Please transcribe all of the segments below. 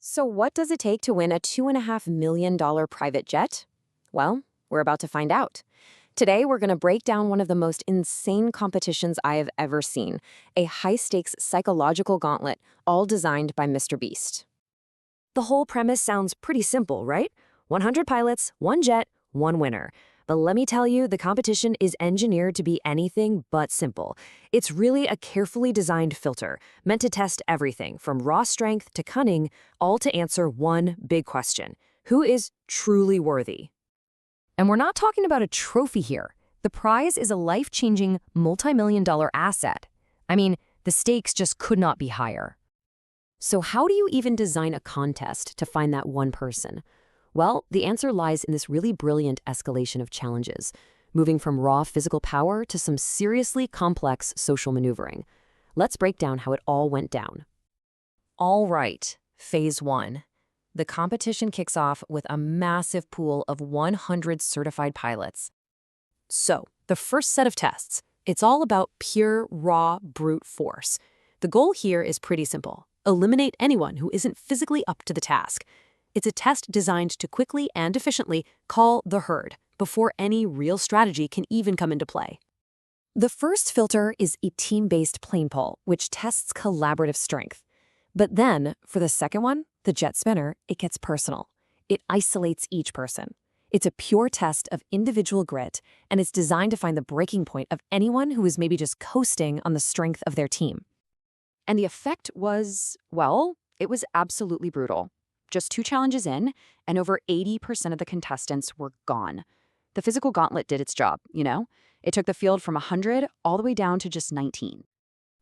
So what does it take to win a $2.5 million private jet? Well, we're about to find out. Today, we're going to break down one of the most insane competitions I have ever seen, a high-stakes psychological gauntlet, all designed by MrBeast. The whole premise sounds pretty simple, right? 100 pilots, one jet, one winner. But let me tell you, the competition is engineered to be anything but simple. It's really a carefully designed filter, meant to test everything from raw strength to cunning, all to answer one big question: who is truly worthy? And we're not talking about a trophy here. The prize is a life-changing, multi-million-dollar asset. I mean, the stakes just could not be higher. So how do you even design a contest to find that one person? Well, the answer lies in this really brilliant escalation of challenges, moving from raw physical power to some seriously complex social maneuvering. Let's break down how it all went down. All right, Phase 1. The competition kicks off with a massive pool of 100 certified pilots. So, the first set of tests, it's all about pure, raw, brute force. The goal here is pretty simple: eliminate anyone who isn't physically up to the task. It's a test designed to quickly and efficiently call the herd before any real strategy can even come into play. The first filter is a team-based plane pull, which tests collaborative strength. But then, for the second one, the jet spinner, it gets personal. It isolates each person. It's a pure test of individual grit, and it's designed to find the breaking point of anyone who is maybe just coasting on the strength of their team. And the effect was, well, it was absolutely brutal. Just 2 challenges in, and over 80% of the contestants were gone. The physical gauntlet did its job, you know? It took the field from 100 all the way down to just 19.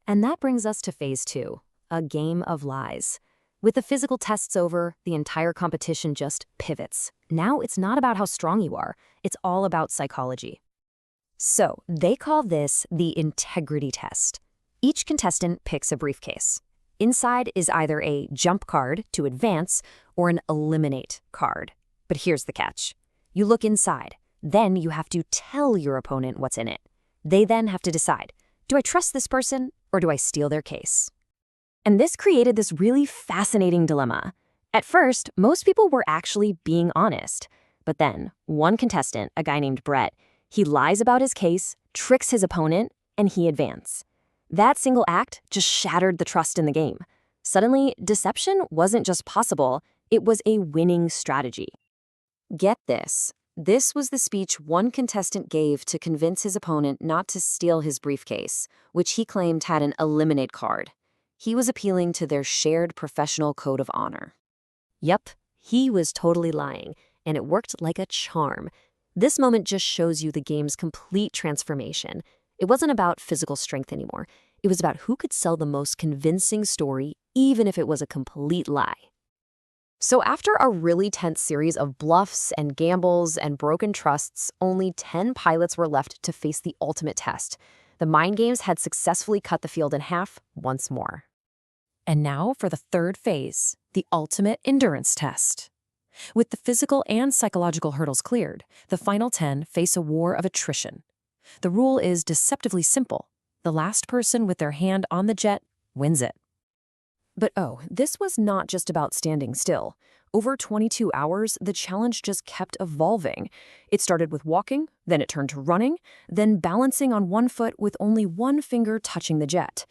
And that brings us to Phase 2, a game of lies. With the physical tests over, the entire competition just pivots. Now it's not about how strong you are, it's all about psychology. So they call this the integrity test. Each contestant picks a briefcase. Inside is either a jump card to advance or an eliminate card. But here's the catch. You look inside, then you have to tell your opponent what's in it. They then have to decide, do I trust this person or do I steal their case? And this created this really fascinating dilemma. At first, most people were actually being honest. But then, one contestant, a guy named Brett, he lies about his case, tricks his opponent, and he advances. That single act just shattered the trust in the game. Suddenly, deception wasn't just possible, it was a winning strategy. Get this. This was the speech one contestant gave to convince his opponent not to steal his briefcase, which he claimed had an eliminate card. He was appealing to their shared professional code of honor. Yep, he was totally lying, and it worked like a charm. This moment just shows you the game's complete transformation. It wasn't about physical strength anymore. It was about who could sell the most convincing story, even if it was a complete lie. So after a really tense series of bluffs and gambles and broken trusts, only 10 pilots were left to face the ultimate test. The mind games had successfully cut the field in half once more. And now for the third phase, the ultimate endurance test. With the physical and psychological hurdles cleared, the final 10 face a war of attrition. The rule is deceptively simple. The last person with their hand on the jet wins it. But this was not just about standing still. Over 22 hours, the challenge just kept evolving. It started with walking, then it turned to running, then balancing on one foot with only one finger touching the jet.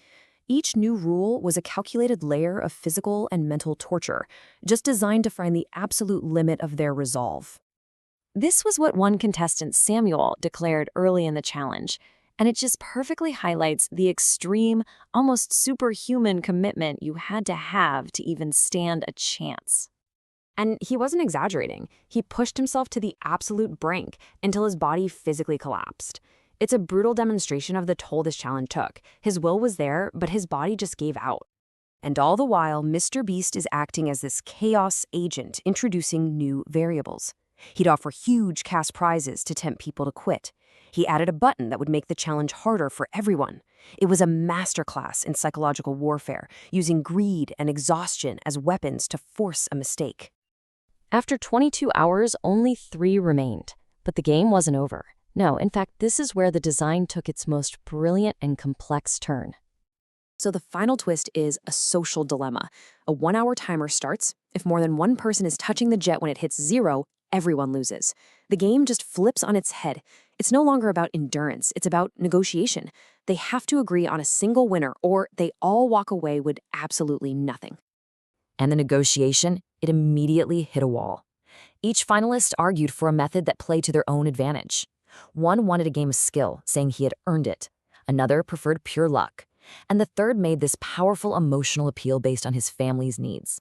Each new rule was a calculated layer of physical and mental torture, just designed to find the absolute limit of their resolve. This was what one contestant, Samuel, declared early in the challenge, and it just perfectly highlights the extreme, almost superhuman commitment you had to have to even stand a chance. And he wasn't exaggerating. He pushed himself to the absolute brink until his body physically collapsed. It's a brutal demonstration of the toll this challenge took. His will was there, but his body just gave out. And all the while, MrBeast is acting as this chaos agent, introducing new variables. He'd offer huge cash prizes to tempt people to quit. He added a button that would make the challenge harder for everyone. It was a masterclass in psychological warfare, using greed and exhaustion as weapons to force a mistake. After 22 hours, only 3 remained. But the game wasn't over. No, in fact, this is where the design took its most brilliant and complex turn. So the final twist is a social dilemma. A 1-hour timer starts. If more than one person is touching the jet when it hits zero, everyone loses. The game just flips on its head. It's no longer about endurance, it's about negotiation. They have to agree on a single winner, or they all walk away with absolutely nothing. And the negotiation, it immediately hit a wall. Each finalist argued for a method that played to their own advantage. One wanted a game of skill, saying he had earned it. Another preferred pure luck. And the third made this powerful emotional appeal based on his family's needs.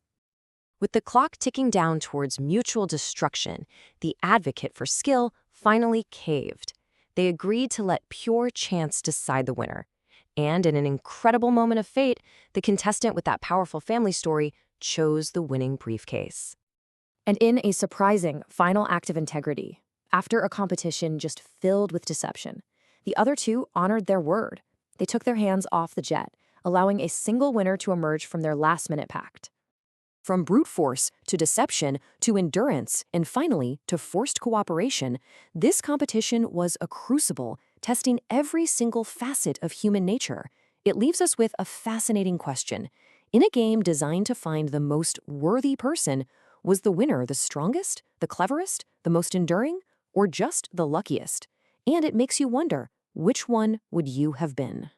With the clock ticking down towards mutual destruction, the advocate for skill finally caved. They agreed to let pure chance decide the winner. And in an incredible moment of fate, the contestant with that powerful family story chose the winning briefcase. And in a surprising final act of integrity, after a competition just filled with deception, the other two honored their word. They took their hands off the jet, allowing a single winner to emerge from their last-minute pact. From brute force to deception to endurance and finally to forced cooperation, this competition was a crucible testing every single facet of human nature. It leaves us with a fascinating question. In a game designed to find the most worthy person, was the winner the strongest, the cleverest, the most enduring, or just the luckiest? And it makes you wonder, which one would you have been?